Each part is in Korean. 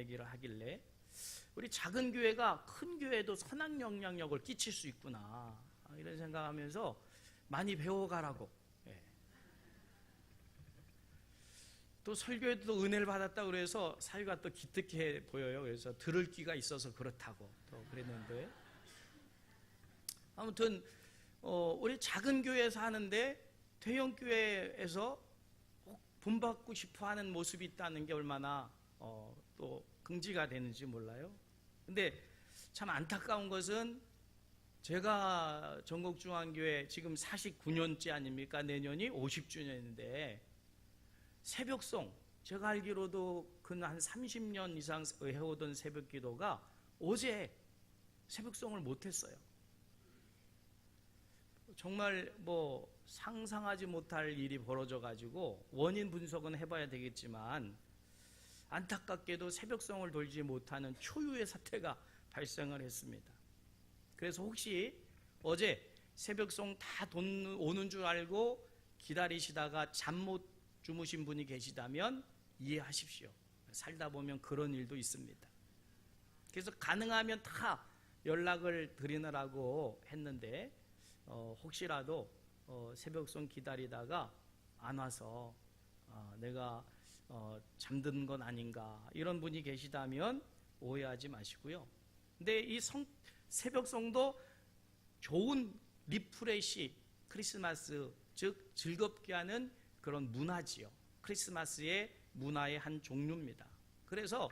얘기를 하길래 우리 작은 교회가 큰 교회에도 선한 영향력을 끼칠 수 있구나 이런 생각하면서 많이 배워가라고. 또 설교에도 은혜를 받았다고 그래서 사유가 또 기특해 보여요. 그래서 들을 귀가 있어서 그렇다고 또 그랬는데, 아무튼 우리 작은 교회에서 하는데 대형 교회에서 꼭 본받고 싶어하는 모습이 있다는 게 얼마나 또 긍지가 되는지 몰라요. 근데 참 안타까운 것은 제가 전국중앙교회 지금 49년째 아닙니까? 내년이 50주년인데 새벽송, 제가 알기로도 근 한 30년 이상 해오던 새벽기도가 어제 새벽송을 못했어요. 정말 뭐 상상하지 못할 일이 벌어져 가지고 원인 분석은 해봐야 되겠지만 안타깝게도 새벽송을 돌지 못하는 초유의 사태가 발생을 했습니다. 그래서 혹시 어제 새벽송 다 오는 줄 알고 기다리시다가 잠 못 주무신 분이 계시다면 이해하십시오. 살다 보면 그런 일도 있습니다. 그래서 가능하면 다 연락을 드리느라고 했는데 혹시라도 새벽송 기다리다가 안 와서 내가 잠든 건 아닌가 이런 분이 계시다면 오해하지 마시고요. 근데 이 새벽송도 좋은 리프레시, 크리스마스 즉 즐겁게 하는 그런 문화지요. 크리스마스의 문화의 한 종류입니다. 그래서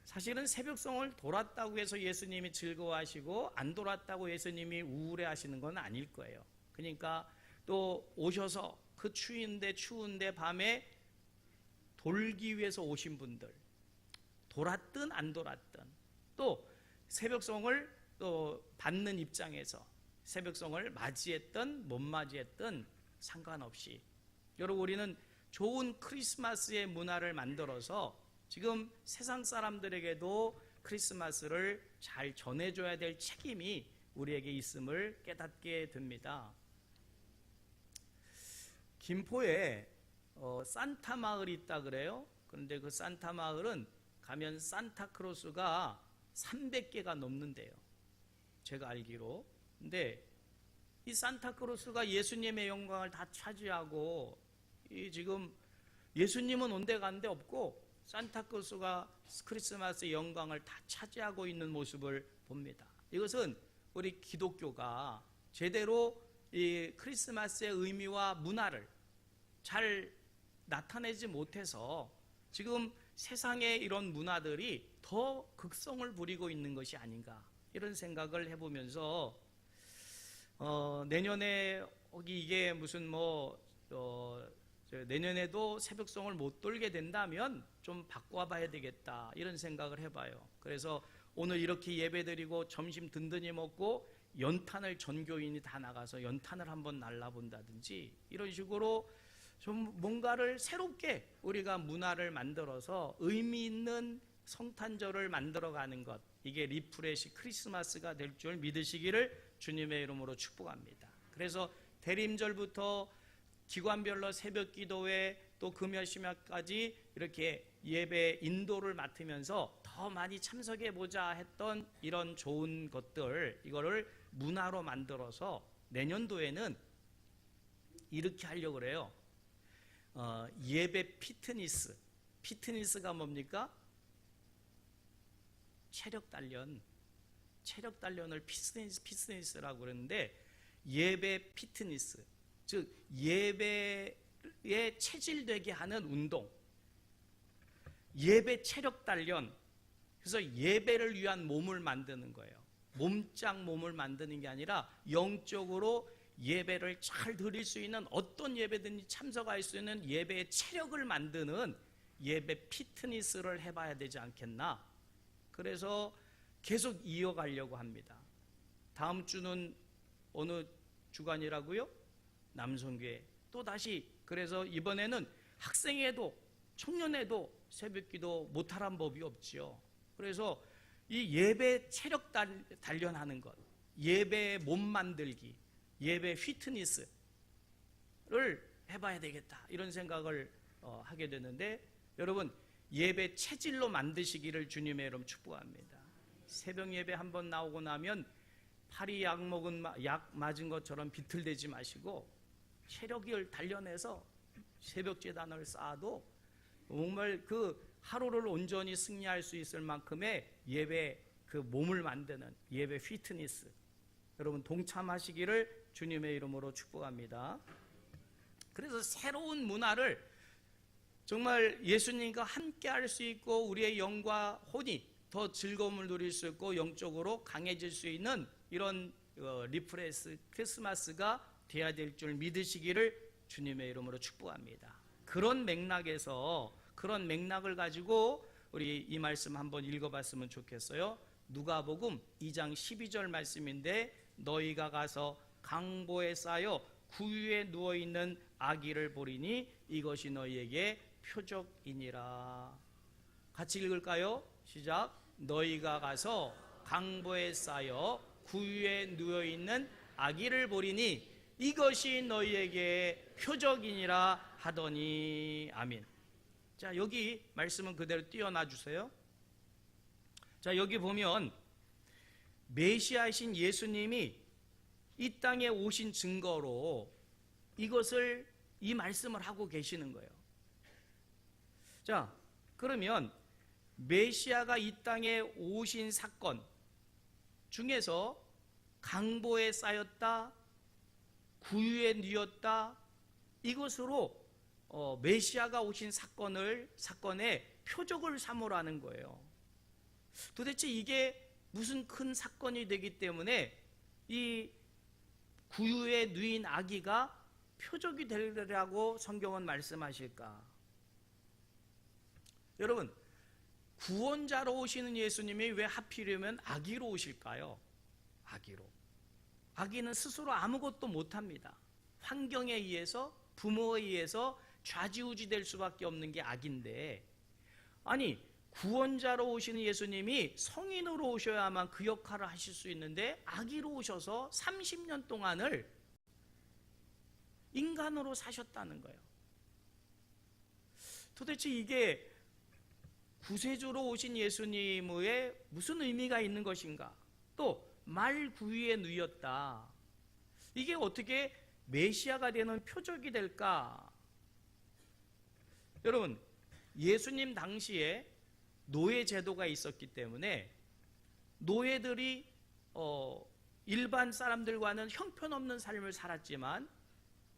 사실은 새벽송을 돌았다고 해서 예수님이 즐거워하시고 안 돌았다고 예수님이 우울해하시는 건 아닐 거예요. 그러니까 또 오셔서 그 추운데 밤에 돌기 위해서 오신 분들, 돌았든 안 돌았든, 또 새벽송을 또 받는 입장에서 새벽송을 맞이했든 못 맞이했든 상관없이 여러분, 우리는 좋은 크리스마스의 문화를 만들어서 지금 세상 사람들에게도 크리스마스를 잘 전해줘야 될 책임이 우리에게 있음을 깨닫게 됩니다. 김포에 산타 마을이 있다 그래요. 그런데 그 산타 마을은 가면 산타크로스가 300개가 넘는데요, 제가 알기로. 근데 이 산타크로스가 예수님의 영광을 다 차지하고 지금 예수님은 온데 간데 없고 산타크로스가 크리스마스의 영광을 다 차지하고 있는 모습을 봅니다. 이것은 우리 기독교가 제대로 이 크리스마스의 의미와 문화를 잘 나타내지 못해서 지금 세상의 이런 문화들이 더 극성을 부리고 있는 것이 아닌가 이런 생각을 해보면서 내년에 이게 무슨 내년에도 새벽송을 못 돌게 된다면 좀 바꿔봐야 되겠다 이런 생각을 해봐요. 그래서 오늘 이렇게 예배드리고 점심 든든히 먹고 연탄을 전교인이 다 나가서 연탄을 한번 날라본다든지 이런 식으로 좀 뭔가를 새롭게 우리가 문화를 만들어서 의미 있는 성탄절을 만들어가는 것, 이게 리프레시 크리스마스가 될 줄 믿으시기를 주님의 이름으로 축복합니다. 그래서 대림절부터 기관별로 새벽 기도회 또 금요 심야까지 이렇게 예배 인도를 맡으면서 더 많이 참석해 보자 했던 이런 좋은 것들, 이거를 문화로 만들어서 내년도에는 이렇게 하려고 그래요. 예배 피트니스가 뭡니까? 체력 단련을 피트니스라고 그러는데, 예배 피트니스, 즉 예배에 체질되게 하는 운동, 예배 체력 단련. 그래서 예배를 위한 몸을 만드는 거예요. 몸짱 몸을 만드는 게 아니라 영적으로 예배를 잘 드릴 수 있는, 어떤 예배든지 참석할 수 있는 예배의 체력을 만드는 예배 피트니스를 해봐야 되지 않겠나. 그래서 계속 이어가려고 합니다. 다음 주는 어느 주간이라고요? 남성교회. 또 다시, 그래서 이번에는 학생회도 청년회도 새벽기도 못하란 법이 없지요. 그래서 이 예배 체력 단련하는 것, 예배 몸 만들기, 예배 피트니스를 해봐야 되겠다, 이런 생각을 하게 되는데, 여러분 예배 체질로 만드시기를 주님의 이름 축복합니다. 새벽 예배 한번 나오고 나면 팔이 약 맞은 것처럼 비틀대지 마시고 체력을 단련해서 새벽 제단을 쌓아도 정말 그 하루를 온전히 승리할 수 있을 만큼의 예배 그 몸을 만드는 예배 피트니스, 여러분 동참하시기를 주님의 이름으로 축복합니다. 그래서 새로운 문화를 정말 예수님과 함께 할 수 있고 우리의 영과 혼이 더 즐거움을 누릴 수 있고 영적으로 강해질 수 있는 이런 리프레스 크리스마스가 되어야 될 줄 믿으시기를 주님의 이름으로 축복합니다. 그런 맥락에서 그런 맥락을 가지고 우리 이 말씀 한번 읽어봤으면 좋겠어요. 누가복음 2장 12절 말씀인데 너희가 가서 강보에 쌓여 구유에 누워있는 아기를 보리니 이것이 너희에게 표적이니라. 같이 읽을까요? 시작. 너희가 가서 강보에 쌓여 구유에 누워있는 아기를 보리니 이것이 너희에게 표적이니라 하더니. 아멘. 자, 여기 말씀은 그대로 띄워놔 주세요. 자, 여기 보면 메시아이신 예수님이 이 땅에 오신 증거로 이것을 이 말씀을 하고 계시는 거예요. 자, 그러면 메시아가 이 땅에 오신 사건 중에서 강보에 쌓였다, 구유에 누웠다, 이것으로 메시아가 오신 사건의 표적을 삼으라는 거예요. 도대체 이게 무슨 큰 사건이 되기 때문에 이 구유에 누인 아기가 표적이 되리라고 성경은 말씀하실까? 여러분, 구원자로 오시는 예수님이 왜 하필이면 아기로 오실까요? 아기로. 아기는 스스로 아무것도 못합니다. 환경에 의해서, 부모에 의해서 좌지우지 될 수밖에 없는 게 아기인데, 아니 구원자로 오시는 예수님이 성인으로 오셔야만 그 역할을 하실 수 있는데 아기로 오셔서 30년 동안을 인간으로 사셨다는 거예요. 도대체 이게 구세주로 오신 예수님의 무슨 의미가 있는 것인가? 또 말 구유에 누였다. 이게 어떻게 메시아가 되는 표적이 될까? 여러분, 예수님 당시에 노예 제도가 있었기 때문에 노예들이 일반 사람들과는 형편없는 삶을 살았지만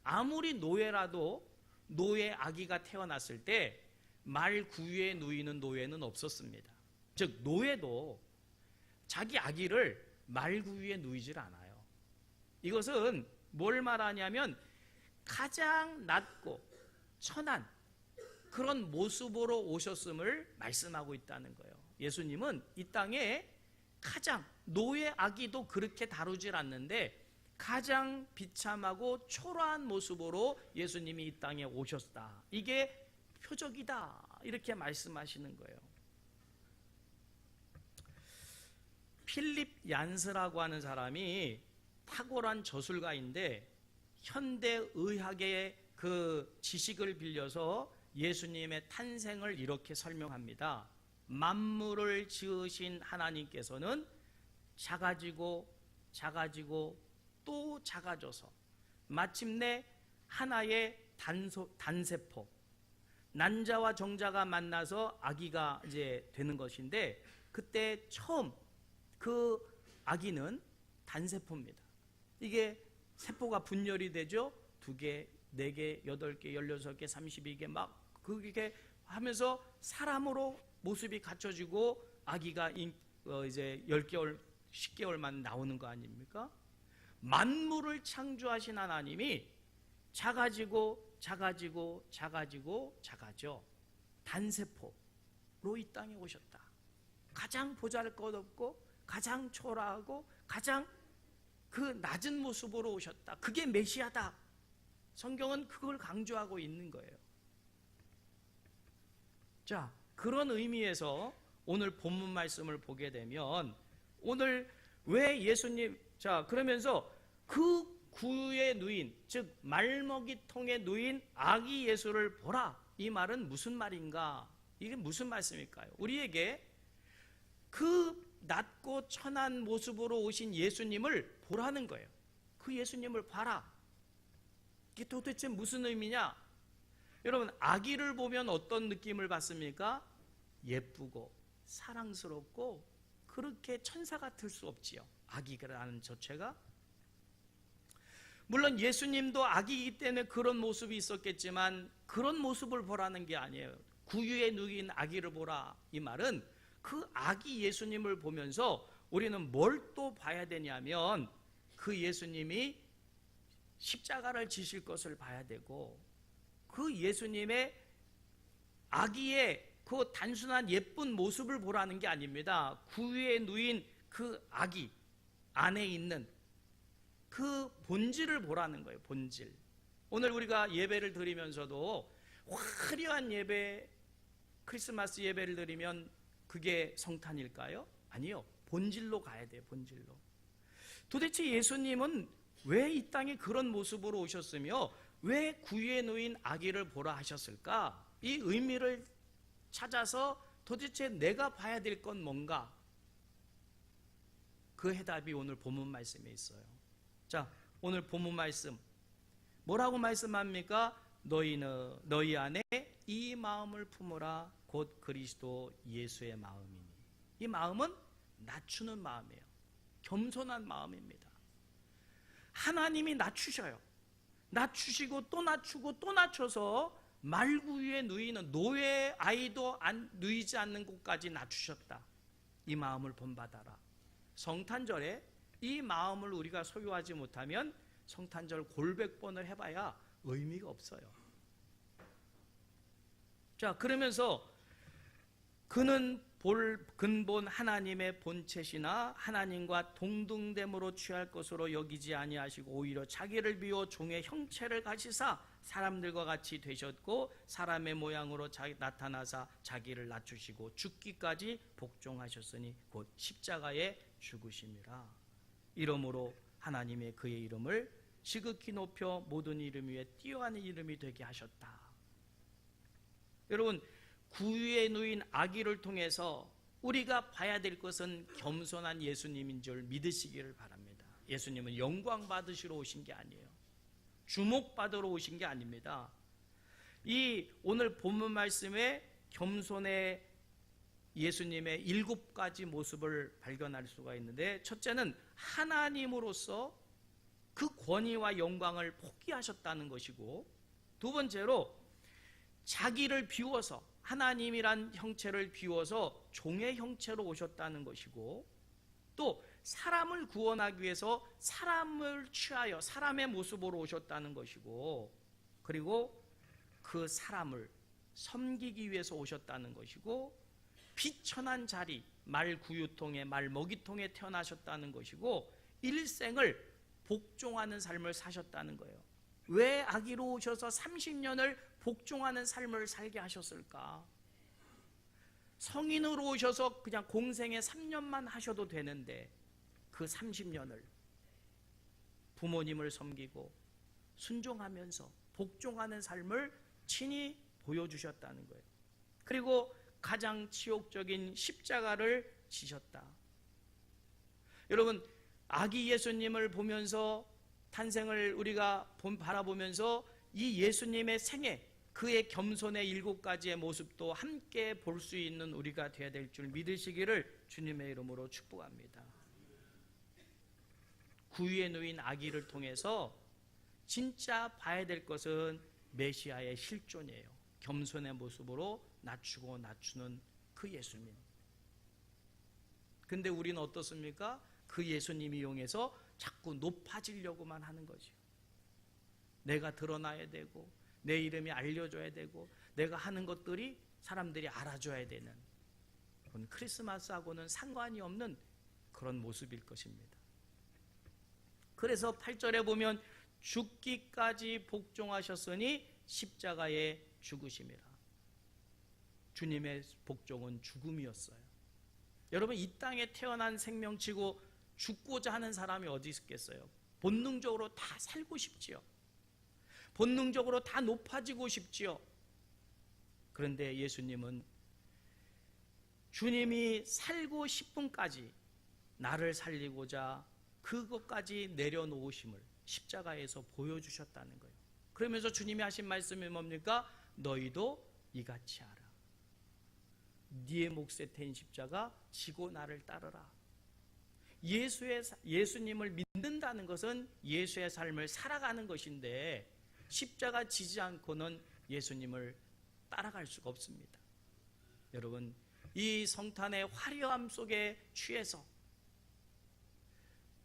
아무리 노예라도 노예 아기가 태어났을 때 말 구유에 누이는 노예는 없었습니다. 즉 노예도 자기 아기를 말 구유에 누이질 않아요. 이것은 뭘 말하냐면 가장 낮고 천한 그런 모습으로 오셨음을 말씀하고 있다는 거예요. 예수님은 이 땅에 가장 노예 아기도 그렇게 다루질 않는데 가장 비참하고 초라한 모습으로 예수님이 이 땅에 오셨다. 이게 표적이다. 이렇게 말씀하시는 거예요. 필립 얀스라고 하는 사람이 탁월한 저술가인데 현대의학의 그 지식을 빌려서 예수님의 탄생을 이렇게 설명합니다. 만물을 지으신 하나님께서는 작아지고 작아지고 또 작아져서 마침내 하나의 단세포, 난자와 정자가 만나서 아기가 이제 되는 것인데 그때 처음 그 아기는 단세포입니다. 이게 세포가 분열이 되죠. 2개, 4개, 8개, 16개, 32개 막 그렇게 하면서 사람으로 모습이 갖춰지고 아기가 이제 10개월, 10개월만 나오는 거 아닙니까? 만물을 창조하신 하나님이 작아지고 작아지고 작아지고 작아져 단세포로 이 땅에 오셨다. 가장 보잘것없고 가장 초라하고 가장 그 낮은 모습으로 오셨다. 그게 메시아다. 성경은 그걸 강조하고 있는 거예요. 자, 그런 의미에서 오늘 본문 말씀을 보게 되면 오늘 왜 예수님, 자, 그러면서 그 구유에 누인, 즉 말먹이통에 누인 아기 예수를 보라. 이 말은 무슨 말인가? 이게 무슨 말씀일까요? 우리에게 그 낮고 천한 모습으로 오신 예수님을 보라는 거예요. 그 예수님을 봐라. 이게 도대체 무슨 의미냐? 여러분, 아기를 보면 어떤 느낌을 받습니까? 예쁘고 사랑스럽고 그렇게 천사 같을 수 없지요. 아기라는 자체가. 물론 예수님도 아기이기 때문에 그런 모습이 있었겠지만 그런 모습을 보라는 게 아니에요. 구유에 누인 아기를 보라, 이 말은 그 아기 예수님을 보면서 우리는 뭘 또 봐야 되냐면 그 예수님이 십자가를 지실 것을 봐야 되고, 그 예수님의 아기의 그 단순한 예쁜 모습을 보라는 게 아닙니다. 구유에 누인 그 아기 안에 있는 그 본질을 보라는 거예요. 본질. 오늘 우리가 예배를 드리면서도 화려한 예배, 크리스마스 예배를 드리면 그게 성탄일까요? 아니요. 본질로 가야 돼요. 본질로. 도대체 예수님은 왜 이 땅에 그런 모습으로 오셨으며 왜 구유에 누인 아기를 보라 하셨을까? 이 의미를 찾아서 도대체 내가 봐야 될 건 뭔가? 그 해답이 오늘 본문 말씀에 있어요. 자, 오늘 본문 말씀 뭐라고 말씀합니까? 너희 안에 이 마음을 품으라. 곧 그리스도 예수의 마음이니. 이 마음은 낮추는 마음이에요. 겸손한 마음입니다. 하나님이 낮추셔요. 낮추시고 또 낮추고 또 낮춰서 말구유에 누이는 노예 아이도 누이지 않는 곳까지 낮추셨다. 이 마음을 본받아라. 성탄절에 이 마음을 우리가 소유하지 못하면 성탄절 골백번을 해봐야 의미가 없어요. 자, 그러면서 그는 근본 하나님의 본체시나 하나님과 동등됨으로 취할 것으로 여기지 아니하시고 오히려 자기를 비워 종의 형체를 가지사 사람들과 같이 되셨고 사람의 모양으로 나타나사 자기를 낮추시고 죽기까지 복종하셨으니 곧 십자가에 죽으심이라. 이러므로 하나님의 그의 이름을 지극히 높여 모든 이름 위에 뛰어난 이름이 되게 하셨다. 여러분, 구유에 누인 아기를 통해서 우리가 봐야 될 것은 겸손한 예수님인 줄 믿으시기를 바랍니다. 예수님은 영광 받으시러 오신 게 아니에요. 주목받으러 오신 게 아닙니다. 이 오늘 본문 말씀에 겸손의 예수님의 7가지 모습을 발견할 수가 있는데, 첫째는 하나님으로서 그 권위와 영광을 포기하셨다는 것이고, 두 번째로 자기를 비워서 하나님이란 형체를 비워서 종의 형체로 오셨다는 것이고, 또 사람을 구원하기 위해서 사람을 취하여 사람의 모습으로 오셨다는 것이고, 그리고 그 사람을 섬기기 위해서 오셨다는 것이고, 비천한 자리, 말 구유통에 말 먹이통에 태어나셨다는 것이고, 일생을 복종하는 삶을 사셨다는 거예요. 왜 아기로 오셔서 30년을 복종하는 삶을 살게 하셨을까? 성인으로 오셔서 그냥 공생에 3년만 하셔도 되는데 그 30년을 부모님을 섬기고 순종하면서 복종하는 삶을 친히 보여주셨다는 거예요. 그리고 가장 치욕적인 십자가를 지셨다. 여러분, 아기 예수님을 보면서 탄생을 우리가 바라보면서 이 예수님의 생애, 그의 겸손의 7가지의 모습도 함께 볼 수 있는 우리가 되어야 될 줄 믿으시기를 주님의 이름으로 축복합니다. 구유에 누인 아기를 통해서 진짜 봐야 될 것은 메시아의 실존이에요. 겸손의 모습으로 낮추고 낮추는 그 예수님. 근데 우리는 어떻습니까? 그 예수님 이용해서 자꾸 높아지려고만 하는 거죠. 내가 드러나야 되고 내 이름이 알려져야 되고 내가 하는 것들이 사람들이 알아줘야 되는, 그건 크리스마스하고는 상관이 없는 그런 모습일 것입니다. 그래서 8절에 보면 죽기까지 복종하셨으니 십자가에 죽으심이라. 주님의 복종은 죽음이었어요. 여러분, 이 땅에 태어난 생명치고 죽고자 하는 사람이 어디 있겠어요? 본능적으로 다 살고 싶지요. 본능적으로 다 높아지고 싶지요. 그런데 예수님은 주님이 살고 싶음까지 나를 살리고자 그것까지 내려놓으심을 십자가에서 보여주셨다는 거예요. 그러면서 주님이 하신 말씀이 뭡니까? 너희도 이같이 하라. 네의 몫에 텐 십자가 지고 나를 따르라. 예수님을 믿는다는 것은 예수의 삶을 살아가는 것인데 십자가 지지 않고는 예수님을 따라갈 수가 없습니다. 여러분, 이 성탄의 화려함 속에 취해서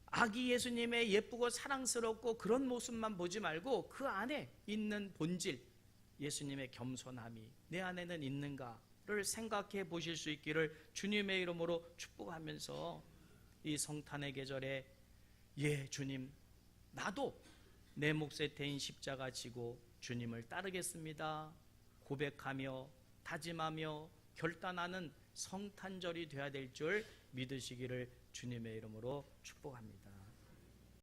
아기 예수님의 예쁘고 사랑스럽고 그런 모습만 보지 말고 그 안에 있는 본질, 예수님의 겸손함이 내 안에는 있는가를 생각해 보실 수 있기를 주님의 이름으로 축복하면서 이 성탄의 계절에 주님, 나도 내 몫에 대인 십자가 지고 주님을 따르겠습니다 고백하며 다짐하며 결단하는 성탄절이 되어야 될 줄 믿으시기를 주님의 이름으로 축복합니다.